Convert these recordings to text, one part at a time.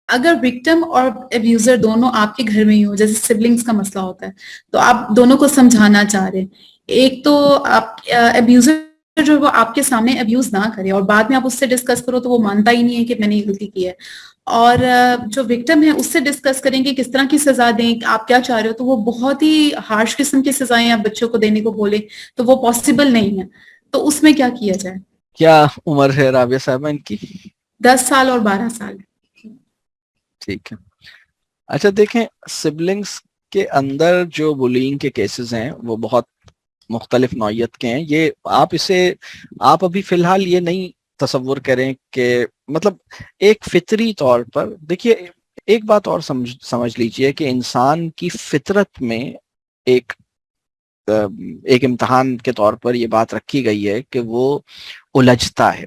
اگر وکٹم اور ابیوزر دونوں آپ کے گھر میں ہی ہو، جیسے سبلنگس کا مسئلہ ہوتا ہے، تو آپ دونوں کو سمجھانا چاہ رہے ہیں. ایک تو آپ ابیوزر جو وہ آپ کے سامنے ابیوز نہ کرے، اور بعد میں آپ اس سے ڈسکس کرو تو وہ مانتا ہی نہیں ہے کہ میں نے یہ غلطی کی ہے. اور جو وکٹم ہے اس سے ڈسکس کریں کہ کس طرح کی سزا دیں، آپ کیا چاہ رہے ہو، تو وہ بہت ہی ہارش قسم کی سزائیں آپ بچوں کو دینے کو بولے تو وہ پاسبل نہیں ہے. تو اس میں کیا کیا جائے؟ کیا عمر ہے رابعہ صاحبہ ان کی؟ 10 سال اور 12 سال. ٹھیک ہے. اچھا دیکھیں، سبلنگس کے اندر جو بولینگ کے کیسز ہیں وہ بہت مختلف نوعیت کے ہیں. یہ آپ ابھی فی الحال یہ نہیں تصور کریں کہ مطلب ایک فطری طور پر دیکھیے، ایک بات اور سمجھ لیجئے کہ انسان کی فطرت میں ایک امتحان کے طور پر یہ بات رکھی گئی ہے کہ وہ الجھتا ہے.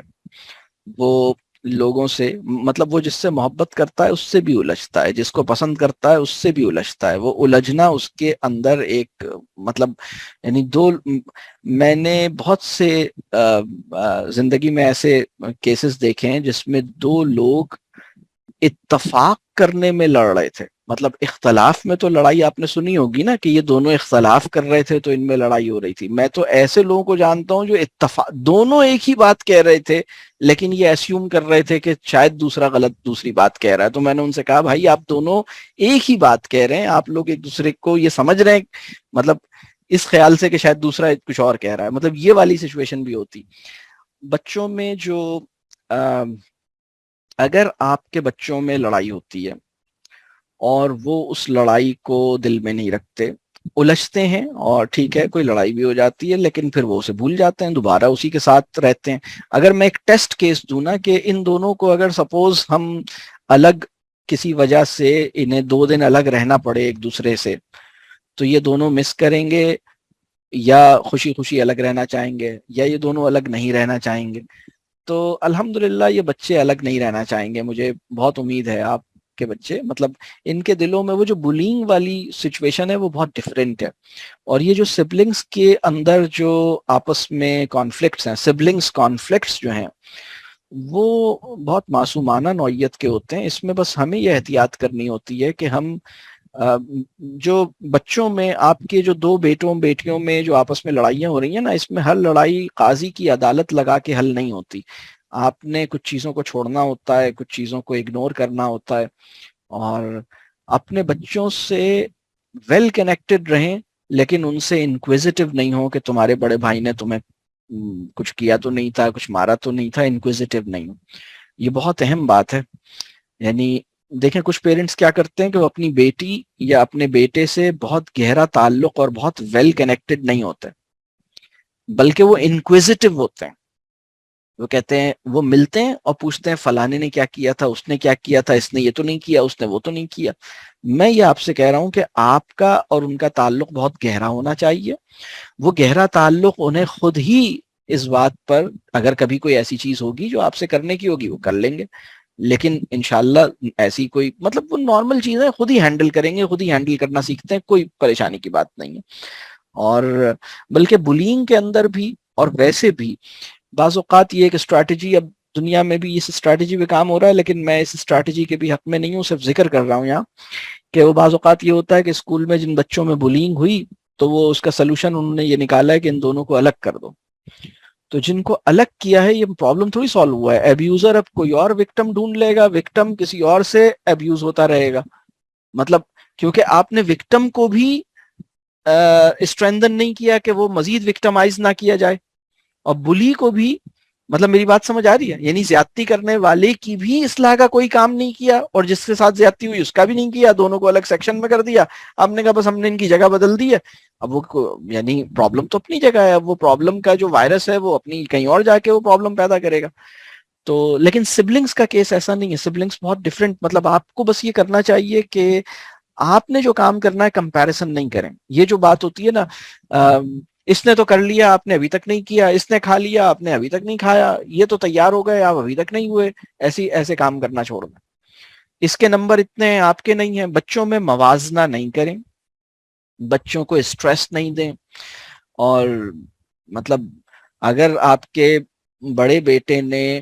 وہ لوگوں سے مطلب وہ جس سے محبت کرتا ہے اس سے بھی الجھتا ہے، جس کو پسند کرتا ہے اس سے بھی الجھتا ہے. وہ الجھنا اس کے اندر ایک مطلب یعنی میں نے بہت سے زندگی میں ایسے کیسز دیکھے ہیں جس میں دو لوگ اتفاق کرنے میں لڑ رہے تھے. مطلب اختلاف میں تو لڑائی آپ نے سنی ہوگی نا کہ یہ دونوں اختلاف کر رہے تھے تو ان میں لڑائی ہو رہی تھی. میں تو ایسے لوگوں کو جانتا ہوں جو دونوں ایک ہی بات کہہ رہے تھے لیکن یہ ایسیوم کر رہے تھے کہ شاید دوسرا غلط دوسری بات کہہ رہا ہے. تو میں نے ان سے کہا بھائی آپ دونوں ایک ہی بات کہہ رہے ہیں، آپ لوگ ایک دوسرے کو یہ سمجھ رہے ہیں مطلب اس خیال سے کہ شاید دوسرا کچھ اور کہہ رہا ہے. مطلب یہ والی سچویشن بھی ہوتی. بچوں میں جو اگر آپ کے بچوں میں لڑائی ہوتی ہے اور وہ اس لڑائی کو دل میں نہیں رکھتے، الجھتے ہیں اور ٹھیک ہے کوئی لڑائی بھی ہو جاتی ہے لیکن پھر وہ اسے بھول جاتے ہیں، دوبارہ اسی کے ساتھ رہتے ہیں. اگر میں ایک ٹیسٹ کیس دوں نا کہ ان دونوں کو اگر سپوز ہم الگ کسی وجہ سے انہیں 2 دن الگ رہنا پڑے ایک دوسرے سے، تو یہ دونوں مس کریں گے یا خوشی خوشی الگ رہنا چاہیں گے، یا یہ دونوں الگ نہیں رہنا چاہیں گے. تو الحمدللہ یہ بچے الگ نہیں رہنا چاہیں گے. مجھے بہت امید ہے آپ کے بچے مطلب ان کے دلوں میں وہ جو بولنگ والی سچویشن ہے وہ بہت ڈفرینٹ ہے. اور یہ جو سبلنگس کے اندر جو آپس میں کانفلکٹس ہیں، سبلنگس کانفلکٹس جو ہیں وہ بہت معصومانہ نوعیت کے ہوتے ہیں. اس میں بس ہمیں یہ احتیاط کرنی ہوتی ہے کہ ہم جو بچوں میں آپ کے جو 2 بیٹوں بیٹیوں میں جو آپس میں لڑائیاں ہو رہی ہیں نا، اس میں ہر لڑائی قاضی کی عدالت لگا کے حل نہیں ہوتی. آپ نے کچھ چیزوں کو چھوڑنا ہوتا ہے، کچھ چیزوں کو اگنور کرنا ہوتا ہے، اور اپنے بچوں سے ویل کنیکٹڈ رہیں لیکن ان سے انکویزیٹو نہیں ہو کہ تمہارے بڑے بھائی نے تمہیں کچھ کیا تو نہیں تھا، کچھ مارا تو نہیں تھا. انکویزیٹو نہیں ہو، یہ بہت اہم بات ہے. یعنی دیکھیں کچھ پیرنٹس کیا کرتے ہیں کہ وہ اپنی بیٹی یا اپنے بیٹے سے بہت گہرا تعلق اور بہت ویل کنیکٹڈ نہیں ہوتے بلکہ وہ انکویزیٹو ہوتے ہیں. وہ کہتے ہیں، وہ ملتے ہیں اور پوچھتے ہیں فلانے نے کیا کیا تھا، اس نے کیا کیا تھا، اس نے یہ تو نہیں کیا، اس نے وہ تو نہیں کیا. میں یہ آپ سے کہہ رہا ہوں کہ آپ کا اور ان کا تعلق بہت گہرا ہونا چاہیے. وہ گہرا تعلق انہیں خود ہی اس بات پر اگر کبھی کوئی ایسی چیز ہوگی جو آپ سے کرنے کی ہوگی وہ کر لیں گے، لیکن انشاءاللہ ایسی کوئی مطلب وہ نارمل چیزیں خود ہی ہینڈل کریں گے، خود ہی ہینڈل کرنا سیکھتے ہیں، کوئی پریشانی کی بات نہیں ہے. اور بلکہ بلینگ کے اندر بھی اور ویسے بھی بعض اوقات یہ ایک اسٹریٹجی اب دنیا میں بھی اس اسٹریٹجی پہ کام ہو رہا ہے، لیکن میں اس اسٹریٹجی کے بھی حق میں نہیں ہوں، صرف ذکر کر رہا ہوں یہاں کہ وہ بعض اوقات یہ ہوتا ہے کہ اسکول میں جن بچوں میں بلینگ ہوئی تو وہ اس کا سلوشن انہوں نے یہ نکالا ہے کہ ان دونوں کو الگ کر دو. تو جن کو الگ کیا ہے یہ پرابلم تھوڑی سالو ہوا ہے. ایبیوزر اب کوئی اور وکٹم ڈھونڈ لے گا، وکٹم کسی اور سے ایبیوز ہوتا رہے گا. مطلب کیونکہ آپ نے وکٹم کو بھی اسٹرینتھن نہیں کیا کہ وہ مزید وکٹمائز نہ کیا جائے، اور بلی کو بھی مطلب میری بات سمجھ آ رہی ہے، یعنی زیادتی کرنے والے کی بھی اصلاح کا کوئی کام نہیں کیا اور جس کے ساتھ زیادتی ہوئی اس کا بھی نہیں کیا، دونوں کو الگ سیکشن میں کر دیا. آپ نے کہا بس ہم نے ان کی جگہ بدل دی ہے. اب وہ یعنی پرابلم تو اپنی جگہ ہے، اب وہ پرابلم کا جو وائرس ہے وہ اپنی کہیں اور جا کے وہ پرابلم پیدا کرے گا. تو لیکن سبلنگس کا کیس ایسا نہیں ہے. سبلنگس بہت ڈفرینٹ، مطلب آپ کو بس یہ کرنا چاہیے کہ آپ نے جو کام کرنا ہے کمپیریزن نہیں کریں. یہ جو بات ہوتی ہے نا اس نے تو کر لیا آپ نے ابھی تک نہیں کیا، اس نے کھا لیا آپ نے ابھی تک نہیں کھایا، یہ تو تیار ہو گئے آپ ابھی تک نہیں ہوئے، ایسے کام کرنا چھوڑ دیں. اس کے نمبر اتنے ہیں آپ کے نہیں ہیں. بچوں میں موازنہ نہیں کریں، بچوں کو اسٹریس نہیں دیں. اور مطلب اگر آپ کے بڑے بیٹے نے